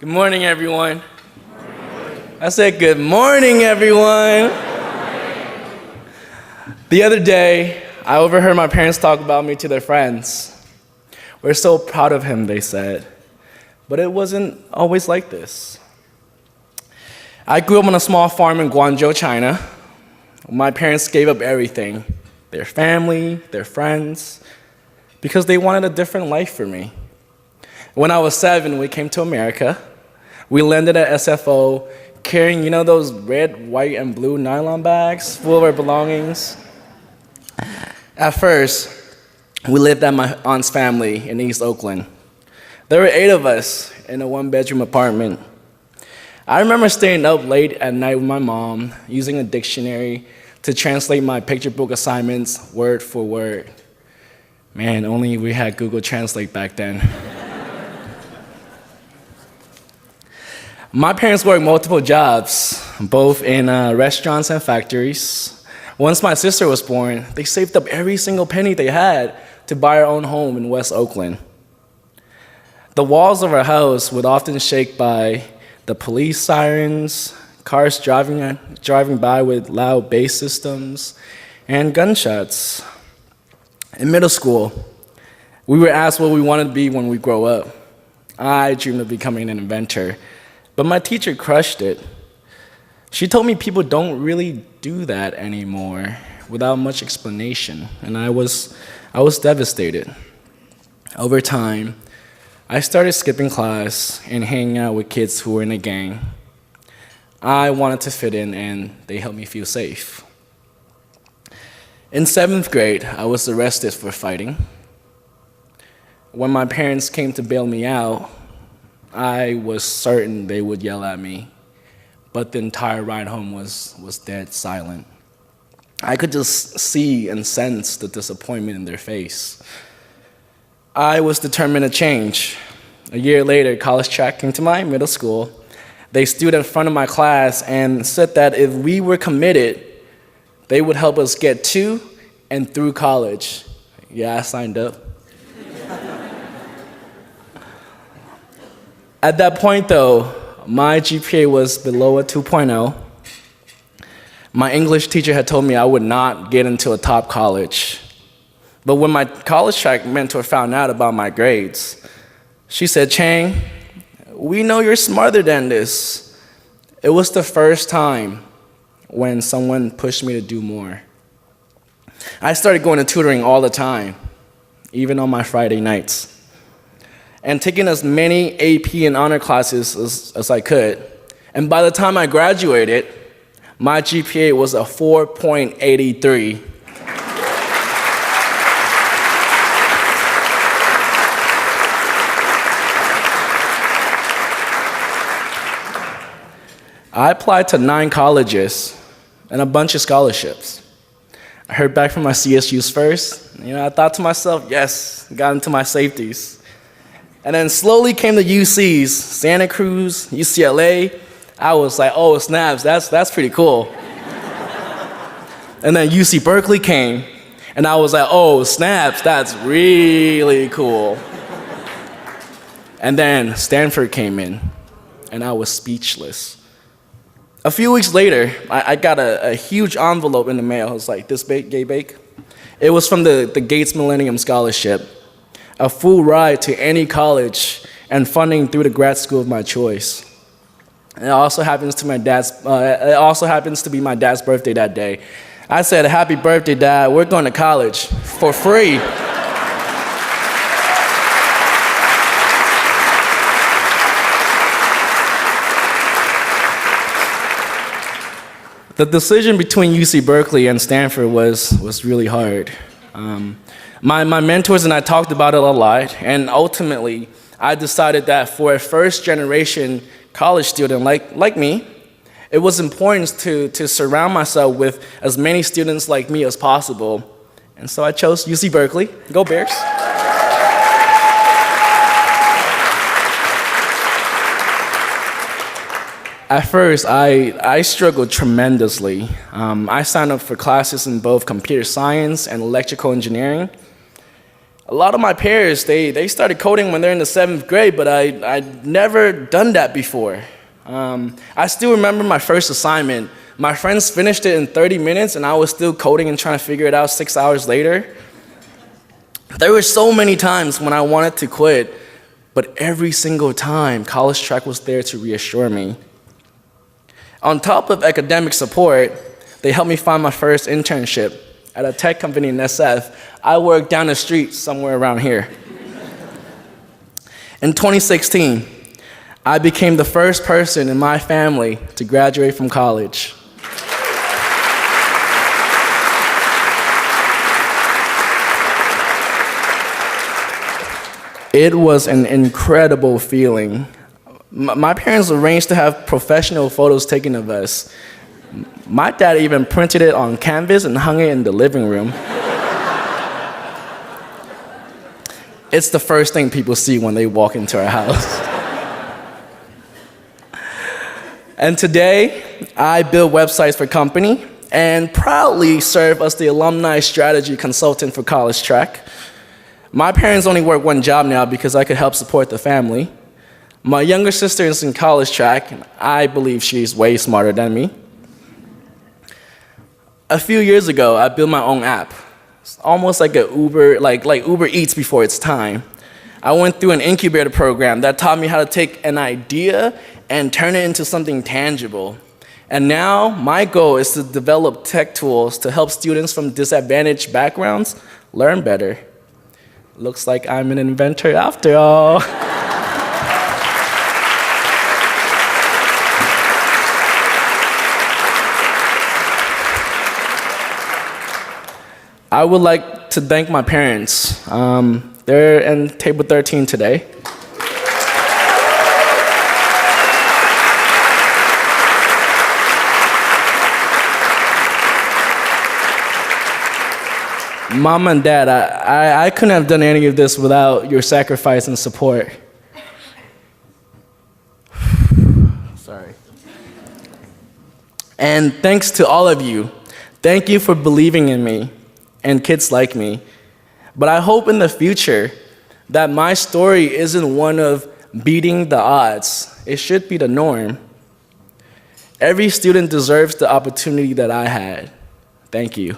Good morning, everyone. I said, good morning, everyone. The other day, I overheard my parents talk about me to their friends. We're so proud of him, they said. But it wasn't always like this. I grew up on a small farm in Guangzhou, China. My parents gave up everything, their family, their friends, because they wanted a different life for me. When I was 7, we came to America. We landed at SFO carrying, those red, white, and blue nylon bags full of our belongings. At first, we lived at my aunt's family in East Oakland. There were 8 of us in a 1-bedroom apartment. I remember staying up late at night with my mom, using a dictionary to translate my picture book assignments word for word. Man, only we had Google Translate back then. My parents worked multiple jobs, both in restaurants and factories. Once my sister was born, they saved up every single penny they had to buy our own home in West Oakland. The walls of our house would often shake by the police sirens, cars driving by with loud bass systems, and gunshots. In middle school, we were asked what we wanted to be when we grow up. I dreamed of becoming an inventor, but my teacher crushed it. She told me people don't really do that anymore without much explanation, and I was devastated. Over time, I started skipping class and hanging out with kids who were in a gang. I wanted to fit in, and they helped me feel safe. In 7th grade, I was arrested for fighting. When my parents came to bail me out, I was certain they would yell at me, but the entire ride home was dead silent. I could just see and sense the disappointment in their face. I was determined to change. A year later, college track came to my middle school. They stood in front of my class and said that if we were committed, they would help us get to and through college. Yeah, I signed up. At that point, though, my GPA was below a 2.0. My English teacher had told me I would not get into a top college. But when my college track mentor found out about my grades, she said, "Chang, we know you're smarter than this." It was the first time when someone pushed me to do more. I started going to tutoring all the time, even on my Friday nights, and taking as many AP and honor classes as I could. And by the time I graduated, my GPA was a 4.83. I applied to 9 colleges and a bunch of scholarships. I heard back from my CSUs first. I thought to myself, yes, got into my safeties. And then slowly came the UCs, Santa Cruz, UCLA. I was like, oh, snaps, that's pretty cool. And then UC Berkeley came, and I was like, oh, snaps, that's really cool. And then Stanford came in, and I was speechless. A few weeks later, I got a huge envelope in the mail. It was like this big, yay big. It was from the Gates Millennium Scholarship, a full ride to any college and funding through the grad school of my choice. And it also happens to be my dad's birthday that day. I said, "Happy birthday, Dad. We're going to college for free." The decision between UC Berkeley and Stanford was really hard. My mentors and I talked about it a lot, and ultimately, I decided that for a first-generation college student like me, it was important to surround myself with as many students like me as possible. And so I chose UC Berkeley. Go Bears. At first, I struggled tremendously. I signed up for classes in both computer science and electrical engineering. A lot of my peers, they started coding when they're in the 7th grade, but I'd never done that before. I still remember my first assignment. My friends finished it in 30 minutes, and I was still coding and trying to figure it out 6 hours later. There were so many times when I wanted to quit, but every single time, college track was there to reassure me. On top of academic support, they helped me find my first internship at a tech company in SF. I worked down the street somewhere around here. In 2016, I became the first person in my family to graduate from college. It was an incredible feeling. My parents arranged to have professional photos taken of us. My dad even printed it on canvas and hung it in the living room. It's the first thing people see when they walk into our house. And today, I build websites for company and proudly serve as the alumni strategy consultant for College Track. My parents only work one job now because I could help support the family. My younger sister is in College Track, and I believe she's way smarter than me. A few years ago, I built my own app. It's almost like a Uber, like Uber Eats before its time. I went through an incubator program that taught me how to take an idea and turn it into something tangible. And now, my goal is to develop tech tools to help students from disadvantaged backgrounds learn better. Looks like I'm an inventor after all. I would like to thank my parents. They're in table 13 today. Mom and Dad, I couldn't have done any of this without your sacrifice and support. Sorry. And thanks to all of you. Thank you for believing in me and kids like me. But I hope in the future that my story isn't one of beating the odds. It should be the norm. Every student deserves the opportunity that I had. Thank you.